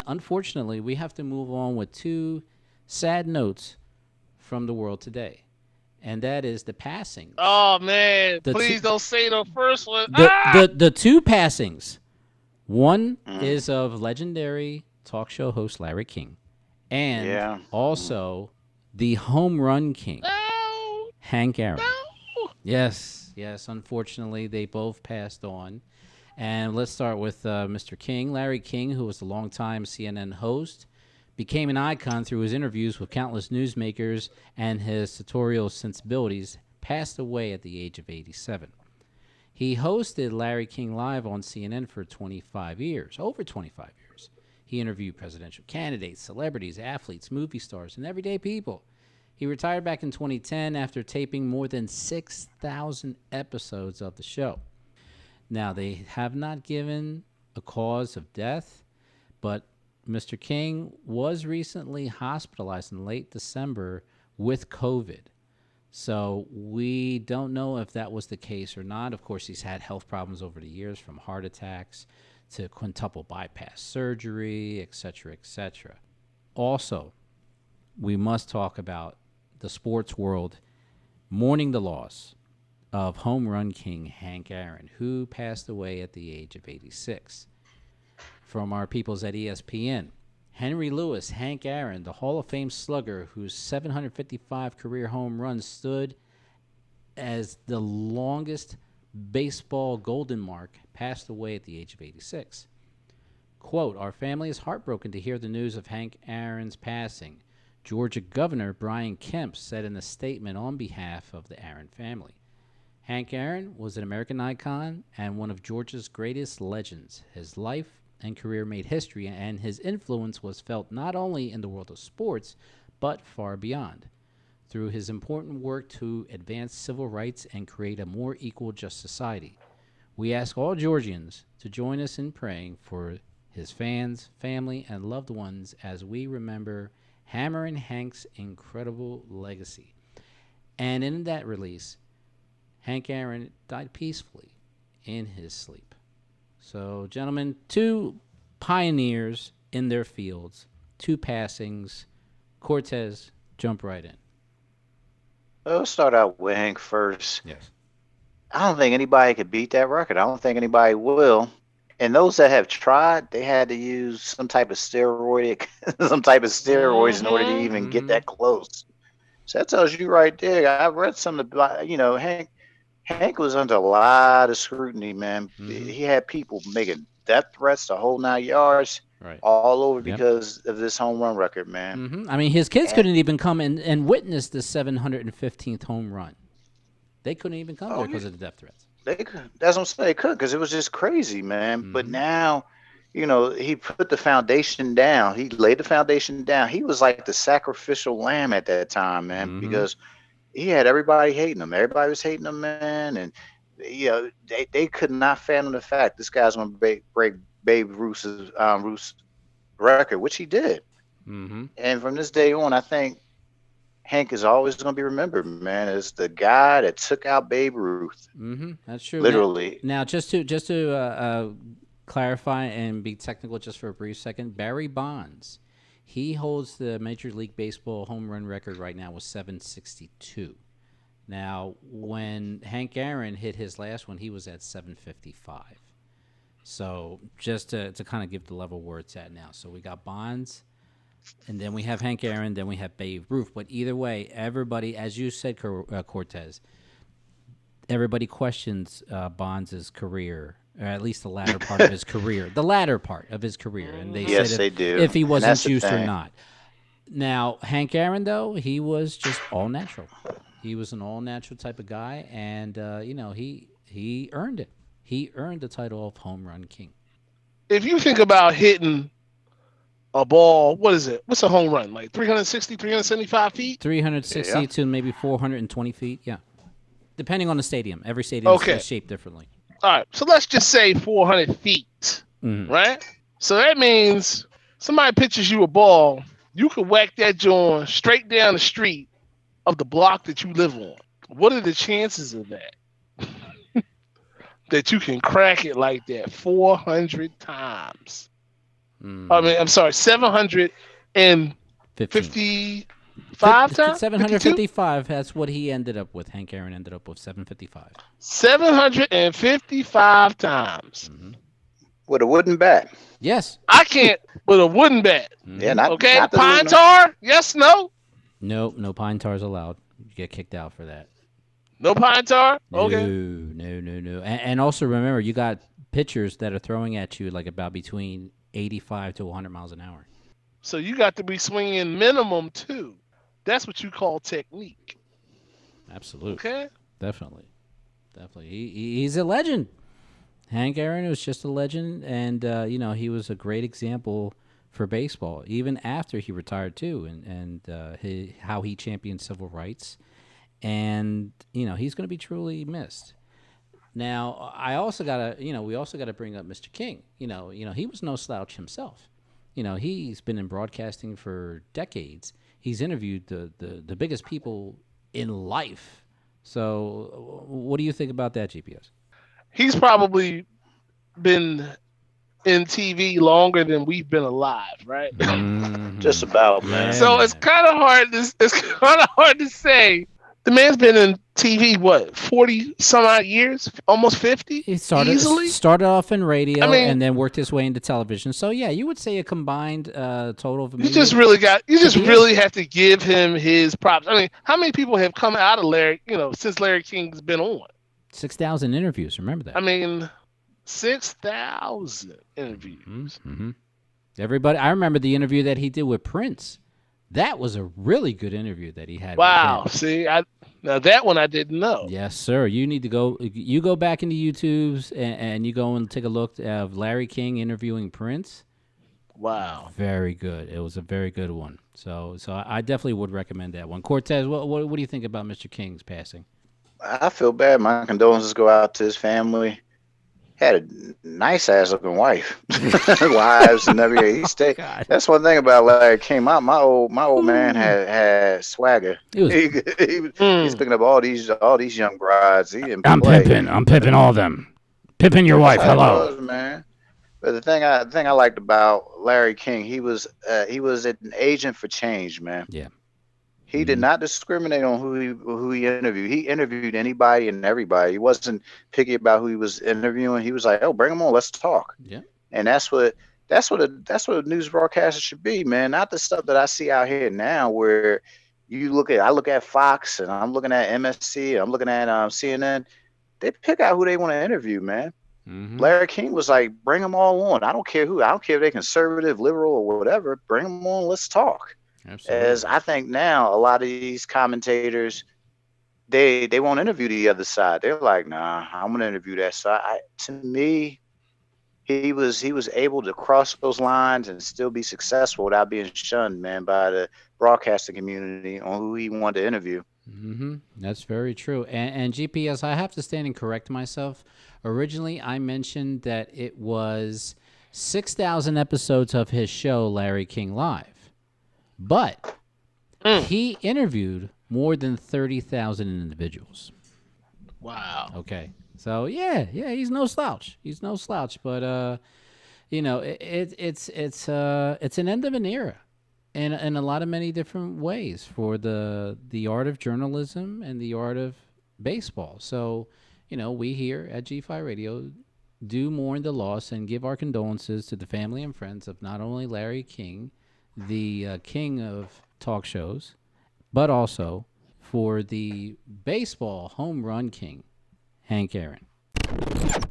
unfortunately, we have to move on with two sad notes from the world today, and that is the passings. Oh man, The two, please don't say the first one. the Ah! the the two passings. One Mm, is of legendary talk show host Larry King, and yeah. Mm. also the home run king No, Hank Aaron. no. Yes, yes. Unfortunately, they both passed on. And let's start with Mr. King. Larry King, who was a longtime CNN host, became an icon through his interviews with countless newsmakers and his sartorial sensibilities, passed away at the age of 87. He hosted Larry King Live on CNN for 25 years, over 25 years. He interviewed presidential candidates, celebrities, athletes, movie stars, and everyday people. He retired back in 2010 after taping more than 6,000 episodes of the show. Now, they have not given a cause of death, but Mr. King was recently hospitalized in late December with COVID. So we don't know if that was the case or not. Of course, he's had health problems over the years, from heart attacks to quintuple bypass surgery, et cetera, et cetera. Also, we must talk about the sports world mourning the loss of home run king Hank Aaron, who passed away at the age of 86. From our peoples at ESPN, Henry Lewis, Hank Aaron, the Hall of Fame slugger whose 755 career home runs stood as the longest baseball golden mark, passed away at the age of 86. Quote, "Our family is heartbroken to hear the news of Hank Aaron's passing," Georgia Governor Brian Kemp said in a statement on behalf of the Aaron family. Hank Aaron was an American icon and one of Georgia's greatest legends. His life and career made history, and his influence was felt not only in the world of sports, but far beyond. Through his important work to advance civil rights and create a more equal, just society, we ask all Georgians to join us in praying for his fans, family, and loved ones as we remember Hammer and Hank's incredible legacy. And in that release, Hank Aaron died peacefully in his sleep. So, gentlemen, two pioneers in their fields, two passings. Cortez, jump right in. Well, let's start out with Hank first. Yes. I don't think anybody could beat that record. I don't think anybody will. And those that have tried, they had to use some type of steroid, some type of steroids in order to Mm-hmm. even get that close. So that tells you right there. I read some about, Hank was under a lot of scrutiny, man. Mm-hmm. He had people making death threats the whole 9 yards, Right. all over Yep. because of this home run record, man. Mm-hmm. I mean, his kids And couldn't even come and witness the 715th home run. They couldn't even come there oh, because of the death threats. they could. That's what I'm saying. They could because it was just crazy, man. But Mm-hmm. now, he put the foundation down. He laid the foundation down. He was like the sacrificial lamb at that time, man, Mm-hmm. because he had everybody hating him. Everybody was hating him, man, and they could not fathom the fact this guy's going to break Babe Ruth's record, which he did. Mm-hmm. And from this day on, I think Hank is always going to be remembered, man, as the guy that took out Babe Ruth, Mm-hmm. That's true. literally. Now just to clarify and be technical, just for a brief second, Barry Bonds, he holds the Major League Baseball home run record right now with 762. Now, when Hank Aaron hit his last one, he was at 755. So just to kind of give the level where it's at now. So we got Bonds, and then we have Hank Aaron, then we have Babe Ruth. But either way, everybody, as you said, Cortez, everybody questions Bonds' career, or at least the latter part of his career. The latter part of his career. And they Mm-hmm. said Yes, they do. if he And wasn't that's the juiced or thing. not. Now, Hank Aaron, though, he was just all natural. He was an all natural type of guy, and he earned it. He earned the title of home run king. If you think about hitting a ball, what is it? What's a home run? Like 360, 375 feet? 360 Yeah. to maybe 420 feet, yeah, depending on the stadium. Every stadium Okay. is shaped differently. All right. So let's just say 400 feet, Mhm. right? So that means somebody pitches you a ball, you can whack that joint straight down the street of the block that you live on. What are the chances of that? That you can crack it like that 400 times? I mean, I'm sorry, 755 times. 755. That's what he ended up with. Hank Aaron ended up with 755. 755 times. With a wooden bat. Yes. I can't with a wooden bat. Yeah, not Okay, not the pine aluminum. tar? Yes, no? No pine tars allowed. You get kicked out for that. No pine tar? Okay. No. And also remember, you got pitchers that are throwing at you like about between 85 to 100 miles an hour. So you got to be swinging minimum 2. That's what you call technique. Absolutely. Okay. Definitely. He's a legend. Hank Aaron was just a legend, and he was a great example for baseball, even after he retired too, and how he championed civil rights, and he's going to be truly missed. Now, we also gotta bring up Mr. King. He was no slouch himself. He's been in broadcasting for decades. He's interviewed the biggest people in life. So, what do you think about that, GPS? He's probably been in TV longer than we've been alive, right? Mm-hmm. Just about, man. So it's kind of hard. It's kind of hard to say. The man's been in TV, what, 40 some odd years, almost 50. He started off in radio, and then worked his way into television. So yeah, you would say a combined total of. You just really have to give him his props. I mean, how many people have come out of Larry? Since Larry King's been on. 6,000 interviews. Remember that? I mean, 6,000 interviews. Mm-hmm. Everybody, I remember the interview that he did with Prince. That was a really good interview that he had. Wow. See, now that one I didn't know. Yes, sir. You need to go. You go back into YouTube's and you go and take a look at Larry King interviewing Prince. Wow. Very good. It was a very good one. So I definitely would recommend that one. Cortez, what do you think about Mr. King's passing? I feel bad. My condolences go out to his family. Had a nice ass looking wife, wives and everything. That's one thing about Larry King. My old man had swagger. He's picking up all these young brides. I'm pimping all of them. Pimping your wife. Hello, man. But the thing I liked about Larry King, he was an agent for change, man. Yeah. He did not discriminate on who he interviewed. He interviewed anybody and everybody. He wasn't picky about who he was interviewing. He was like, "Oh, bring them on, let's talk." Yeah. And that's what a news broadcaster should be, man. Not the stuff that I see out here now, where I look at Fox and I'm looking at MSC, I'm looking at CNN. They pick out who they want to interview, man. Mm-hmm. Larry King was like, "Bring them all on. I don't care who. I don't care if they're conservative, liberal, or whatever. Bring them on. Let's talk." Absolutely. As I think now, a lot of these commentators, they won't interview the other side. They're like, "Nah, I'm gonna interview that side." To me, he was able to cross those lines and still be successful without being shunned, man, by the broadcasting community on who he wanted to interview. Mm-hmm. That's very true. And GPS, I have to stand and correct myself. Originally, I mentioned that it was 6,000 episodes of his show, Larry King Live. But he interviewed more than 30,000 individuals. Wow. Okay. So yeah, he's no slouch. But it's an end of an era, in a lot of many different ways for the art of journalism and the art of baseball. So we here at G-PhiRadio do mourn the loss and give our condolences to the family and friends of not only Larry King, the king of talk shows, but also for the baseball home run king, Hank Aaron.